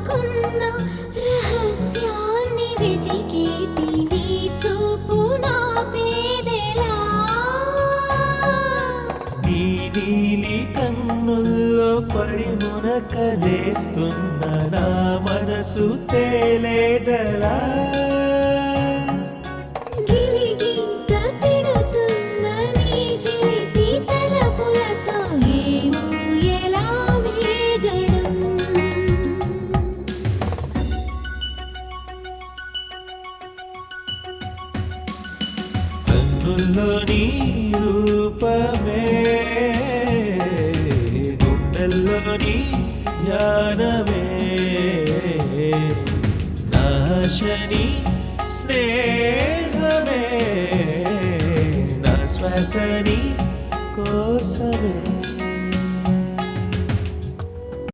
దాచుకున్న రహస్యాన్ని వెతికేటి నీ చూపు నా పేదెలా నీ నీలి కన్నుల్లో పడి మునకలేస్తున్న నా మనసు తేలేదలా గిలిగింత తిడుతున్న నీ చిలిపి తలపులతో ఏమో ఎలా వేగడం కన్నుల్లో నీ రూపమే గుండెల్లో నీ ధ్యానమే నాశని స్నేహమే నా శ్వాసని కోసమే